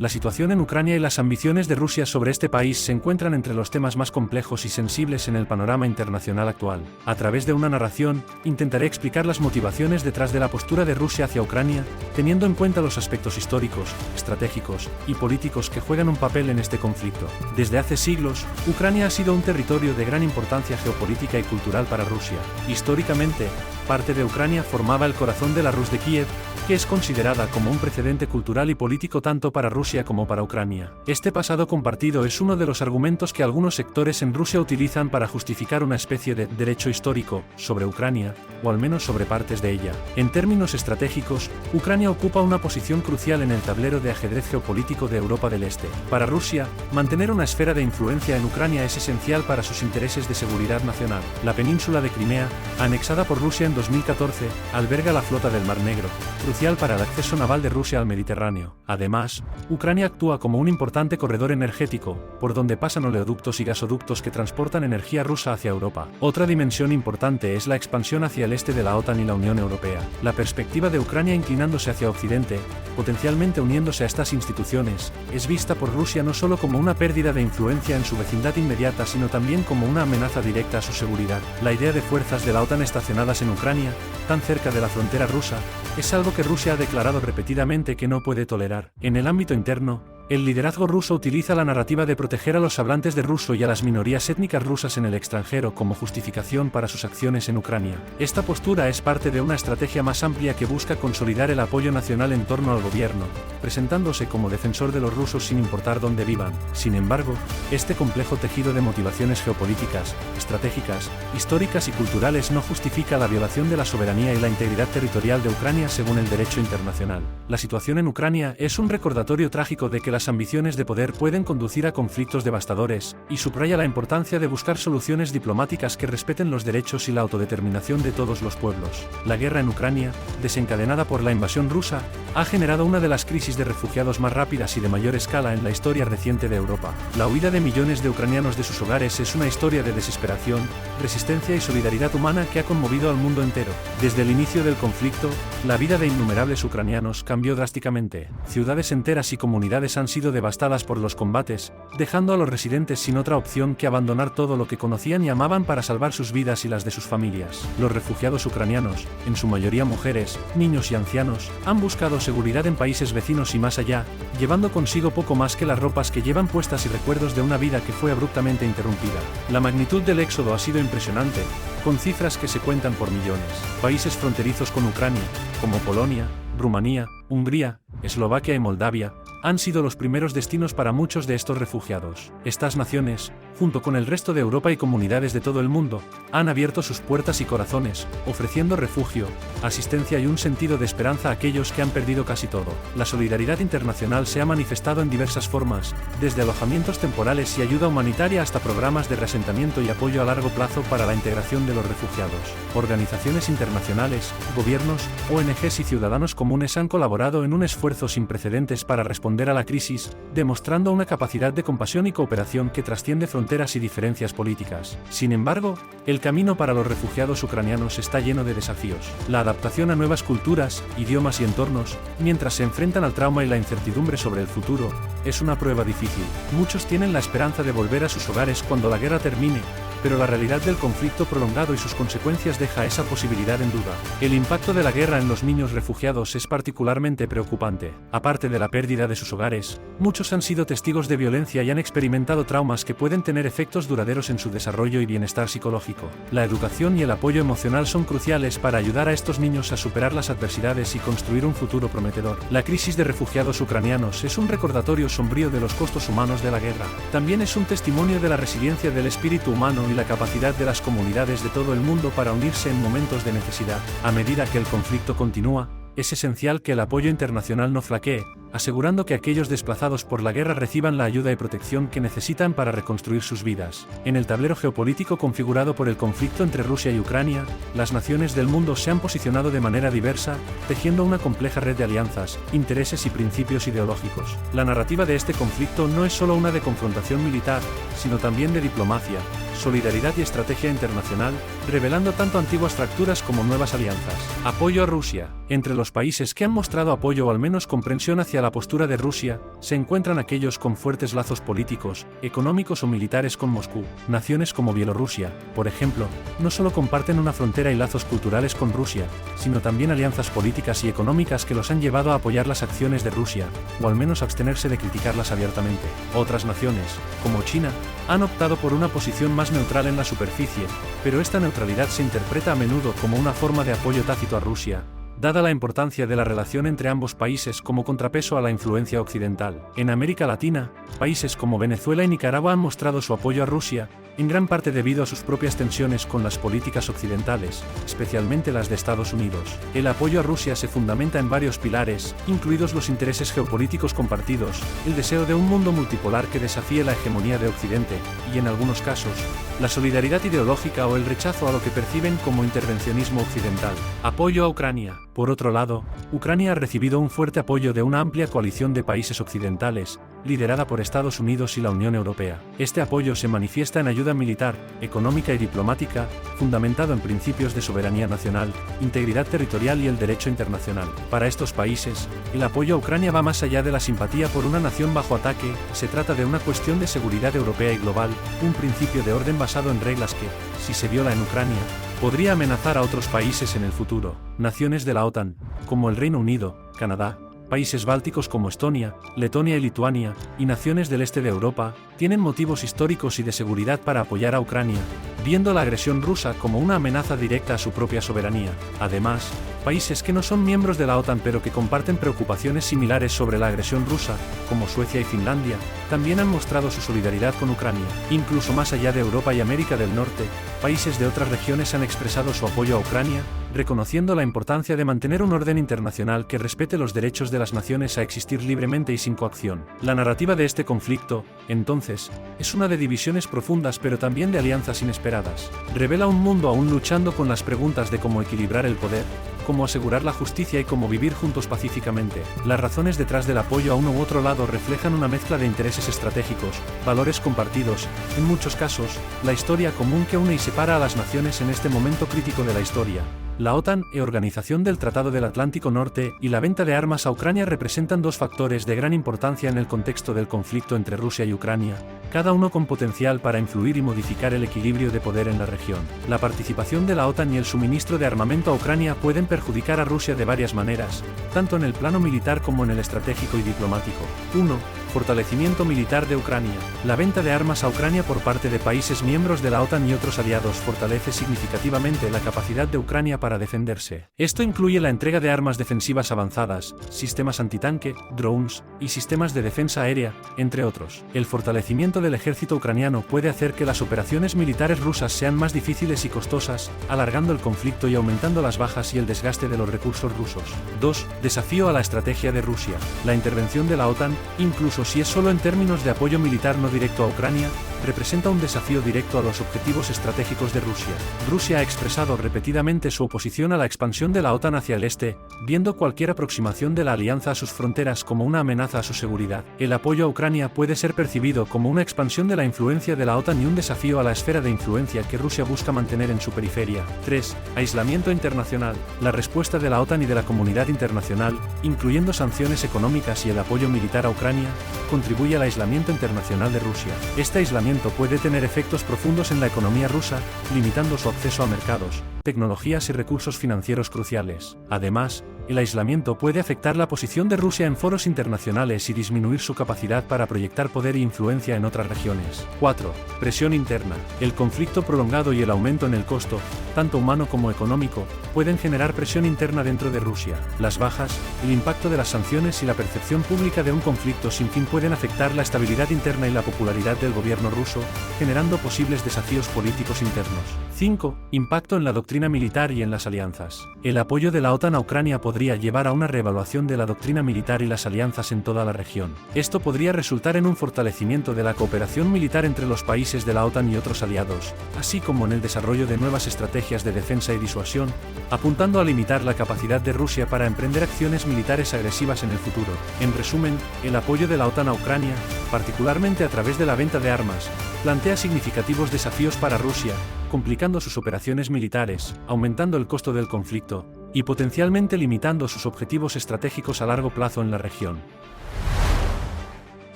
La situación en Ucrania y las ambiciones de Rusia sobre este país se encuentran entre los temas más complejos y sensibles en el panorama internacional actual. A través de una narración, intentaré explicar las motivaciones detrás de la postura de Rusia hacia Ucrania, teniendo en cuenta los aspectos históricos, estratégicos y políticos que juegan un papel en este conflicto. Desde hace siglos, Ucrania ha sido un territorio de gran importancia geopolítica y cultural para Rusia. Históricamente, parte de Ucrania formaba el corazón de la Rus de Kiev, que es considerada como un precedente cultural y político tanto para Rusia como para Ucrania. Este pasado compartido es uno de los argumentos que algunos sectores en Rusia utilizan para justificar una especie de derecho histórico sobre Ucrania, o al menos sobre partes de ella. En términos estratégicos, Ucrania ocupa una posición crucial en el tablero de ajedrez geopolítico de Europa del Este. Para Rusia, mantener una esfera de influencia en Ucrania es esencial para sus intereses de seguridad nacional. La península de Crimea, anexada por Rusia en 2014, alberga la flota del Mar Negro, crucial para el acceso naval de Rusia al Mediterráneo. Además, Ucrania actúa como un importante corredor energético, por donde pasan oleoductos y gasoductos que transportan energía rusa hacia Europa. Otra dimensión importante es la expansión hacia el este de la OTAN y la Unión Europea. La perspectiva de Ucrania inclinándose hacia Occidente, potencialmente uniéndose a estas instituciones, es vista por Rusia no solo como una pérdida de influencia en su vecindad inmediata, sino también como una amenaza directa a su seguridad. La idea de fuerzas de la OTAN estacionadas en Ucrania, tan cerca de la frontera rusa, es algo que Rusia ha declarado repetidamente que no puede tolerar. En el ámbito interno, el liderazgo ruso utiliza la narrativa de proteger a los hablantes de ruso y a las minorías étnicas rusas en el extranjero como justificación para sus acciones en Ucrania. Esta postura es parte de una estrategia más amplia que busca consolidar el apoyo nacional en torno al gobierno, presentándose como defensor de los rusos sin importar dónde vivan. Sin embargo, este complejo tejido de motivaciones geopolíticas, estratégicas, históricas y culturales no justifica la violación de la soberanía y la integridad territorial de Ucrania según el derecho internacional. La situación en Ucrania es un recordatorio trágico de que las ambiciones de poder pueden conducir a conflictos devastadores, y subraya la importancia de buscar soluciones diplomáticas que respeten los derechos y la autodeterminación de todos los pueblos. La guerra en Ucrania, desencadenada por la invasión rusa, ha generado una de las crisis de refugiados más rápidas y de mayor escala en la historia reciente de Europa. La huida de millones de ucranianos de sus hogares es una historia de desesperación, resistencia y solidaridad humana que ha conmovido al mundo entero. Desde el inicio del conflicto, la vida de innumerables ucranianos cambió drásticamente. Ciudades enteras y comunidades han sido devastadas por los combates, dejando a los residentes sin otra opción que abandonar todo lo que conocían y amaban para salvar sus vidas y las de sus familias. Los refugiados ucranianos, en su mayoría mujeres, niños y ancianos, han buscado seguridad en países vecinos y más allá, llevando consigo poco más que las ropas que llevan puestas y recuerdos de una vida que fue abruptamente interrumpida. La magnitud del éxodo ha sido impresionante, con cifras que se cuentan por millones. Países fronterizos con Ucrania, como Polonia, Rumanía, Hungría, Eslovaquia y Moldavia, han sido los primeros destinos para muchos de estos refugiados. Estas naciones, junto con el resto de Europa y comunidades de todo el mundo, han abierto sus puertas y corazones, ofreciendo refugio, asistencia y un sentido de esperanza a aquellos que han perdido casi todo. La solidaridad internacional se ha manifestado en diversas formas, desde alojamientos temporales y ayuda humanitaria hasta programas de reasentamiento y apoyo a largo plazo para la integración de los refugiados. Organizaciones internacionales, gobiernos, ONGs y ciudadanos comunes han colaborado en un esfuerzo sin precedentes para responder a la crisis, demostrando una capacidad de compasión y cooperación que trasciende fronteras y diferencias políticas. Sin embargo, el camino para los refugiados ucranianos está lleno de desafíos. La adaptación a nuevas culturas, idiomas y entornos, mientras se enfrentan al trauma y la incertidumbre sobre el futuro, es una prueba difícil. Muchos tienen la esperanza de volver a sus hogares cuando la guerra termine, pero la realidad del conflicto prolongado y sus consecuencias deja esa posibilidad en duda. El impacto de la guerra en los niños refugiados es particularmente preocupante. Aparte de la pérdida de sus hogares, muchos han sido testigos de violencia y han experimentado traumas que pueden tener efectos duraderos en su desarrollo y bienestar psicológico. La educación y el apoyo emocional son cruciales para ayudar a estos niños a superar las adversidades y construir un futuro prometedor. La crisis de refugiados ucranianos es un recordatorio sombrío de los costos humanos de la guerra. También es un testimonio de la resiliencia del espíritu humano y la capacidad de las comunidades de todo el mundo para unirse en momentos de necesidad. A medida que el conflicto continúa, es esencial que el apoyo internacional no flaquee, asegurando que aquellos desplazados por la guerra reciban la ayuda y protección que necesitan para reconstruir sus vidas. En el tablero geopolítico configurado por el conflicto entre Rusia y Ucrania, las naciones del mundo se han posicionado de manera diversa, tejiendo una compleja red de alianzas, intereses y principios ideológicos. La narrativa de este conflicto no es solo una de confrontación militar, sino también de diplomacia, solidaridad y estrategia internacional, revelando tanto antiguas fracturas como nuevas alianzas. Apoyo a Rusia. Entre los países que han mostrado apoyo o al menos comprensión hacia a la postura de Rusia, se encuentran aquellos con fuertes lazos políticos, económicos o militares con Moscú. Naciones como Bielorrusia, por ejemplo, no solo comparten una frontera y lazos culturales con Rusia, sino también alianzas políticas y económicas que los han llevado a apoyar las acciones de Rusia, o al menos abstenerse de criticarlas abiertamente. Otras naciones, como China, han optado por una posición más neutral en la superficie, pero esta neutralidad se interpreta a menudo como una forma de apoyo tácito a Rusia, dada la importancia de la relación entre ambos países como contrapeso a la influencia occidental. En América Latina, países como Venezuela y Nicaragua han mostrado su apoyo a Rusia, en gran parte debido a sus propias tensiones con las políticas occidentales, especialmente las de Estados Unidos. El apoyo a Rusia se fundamenta en varios pilares, incluidos los intereses geopolíticos compartidos, el deseo de un mundo multipolar que desafíe la hegemonía de Occidente, y en algunos casos, la solidaridad ideológica o el rechazo a lo que perciben como intervencionismo occidental. Apoyo a Ucrania. Por otro lado, Ucrania ha recibido un fuerte apoyo de una amplia coalición de países occidentales, liderada por Estados Unidos y la Unión Europea. Este apoyo se manifiesta en ayuda militar, económica y diplomática, fundamentado en principios de soberanía nacional, integridad territorial y el derecho internacional. Para estos países, el apoyo a Ucrania va más allá de la simpatía por una nación bajo ataque, se trata de una cuestión de seguridad europea y global, un principio de orden basado en reglas que, si se viola en Ucrania, podría amenazar a otros países en el futuro. Naciones de la OTAN, como el Reino Unido, Canadá, países bálticos como Estonia, Letonia y Lituania, y naciones del este de Europa, tienen motivos históricos y de seguridad para apoyar a Ucrania, viendo la agresión rusa como una amenaza directa a su propia soberanía. Además, países que no son miembros de la OTAN pero que comparten preocupaciones similares sobre la agresión rusa, como Suecia y Finlandia, también han mostrado su solidaridad con Ucrania. Incluso más allá de Europa y América del Norte, países de otras regiones han expresado su apoyo a Ucrania, reconociendo la importancia de mantener un orden internacional que respete los derechos de las naciones a existir libremente y sin coacción. La narrativa de este conflicto, entonces, es una de divisiones profundas pero también de alianzas inesperadas. Revela un mundo aún luchando con las preguntas de cómo equilibrar el poder, cómo asegurar la justicia y cómo vivir juntos pacíficamente. Las razones detrás del apoyo a uno u otro lado reflejan una mezcla de intereses estratégicos, valores compartidos, en muchos casos, la historia común que une y separa a las naciones en este momento crítico de la historia. La OTAN y Organización del Tratado del Atlántico Norte y la venta de armas a Ucrania representan dos factores de gran importancia en el contexto del conflicto entre Rusia y Ucrania, cada uno con potencial para influir y modificar el equilibrio de poder en la región. La participación de la OTAN y el suministro de armamento a Ucrania pueden perjudicar a Rusia de varias maneras, tanto en el plano militar como en el estratégico y diplomático. 1. Fortalecimiento militar de Ucrania. La venta de armas a Ucrania por parte de países miembros de la OTAN y otros aliados fortalece significativamente la capacidad de Ucrania para defenderse. Esto incluye la entrega de armas defensivas avanzadas, sistemas antitanque, drones y sistemas de defensa aérea, entre otros. El fortalecimiento del ejército ucraniano puede hacer que las operaciones militares rusas sean más difíciles y costosas, alargando el conflicto y aumentando las bajas y el desgaste de los recursos rusos. 2. Desafío a la estrategia de Rusia. La intervención de la OTAN, incluso si es solo en términos de apoyo militar no directo a Ucrania, representa un desafío directo a los objetivos estratégicos de Rusia. Rusia ha expresado repetidamente su oposición a la expansión de la OTAN hacia el este, viendo cualquier aproximación de la alianza a sus fronteras como una amenaza a su seguridad. El apoyo a Ucrania puede ser percibido como una expansión de la influencia de la OTAN y un desafío a la esfera de influencia que Rusia busca mantener en su periferia. 3. Aislamiento internacional. La respuesta de la OTAN y de la comunidad internacional, incluyendo sanciones económicas y el apoyo militar a Ucrania, contribuye al aislamiento internacional de Rusia. Este aislamiento puede tener efectos profundos en la economía rusa, limitando su acceso a mercados, tecnologías y recursos financieros cruciales. Además, el aislamiento puede afectar la posición de Rusia en foros internacionales y disminuir su capacidad para proyectar poder e influencia en otras regiones. 4. Presión interna. El conflicto prolongado y el aumento en el costo, tanto humano como económico, pueden generar presión interna dentro de Rusia. Las bajas, el impacto de las sanciones y la percepción pública de un conflicto sin fin pueden afectar la estabilidad interna y la popularidad del gobierno ruso, generando posibles desafíos políticos internos. 5. Impacto en la doctrina militar y en las alianzas. El apoyo de la OTAN a Ucrania podría llevar a una reevaluación de la doctrina militar y las alianzas en toda la región. Esto podría resultar en un fortalecimiento de la cooperación militar entre los países de la OTAN y otros aliados, así como en el desarrollo de nuevas estrategias de defensa y disuasión, apuntando a limitar la capacidad de Rusia para emprender acciones militares agresivas en el futuro. En resumen, el apoyo de la OTAN a Ucrania, particularmente a través de la venta de armas, plantea significativos desafíos para Rusia, complicando sus operaciones militares, aumentando el costo del conflicto, y potencialmente limitando sus objetivos estratégicos a largo plazo en la región.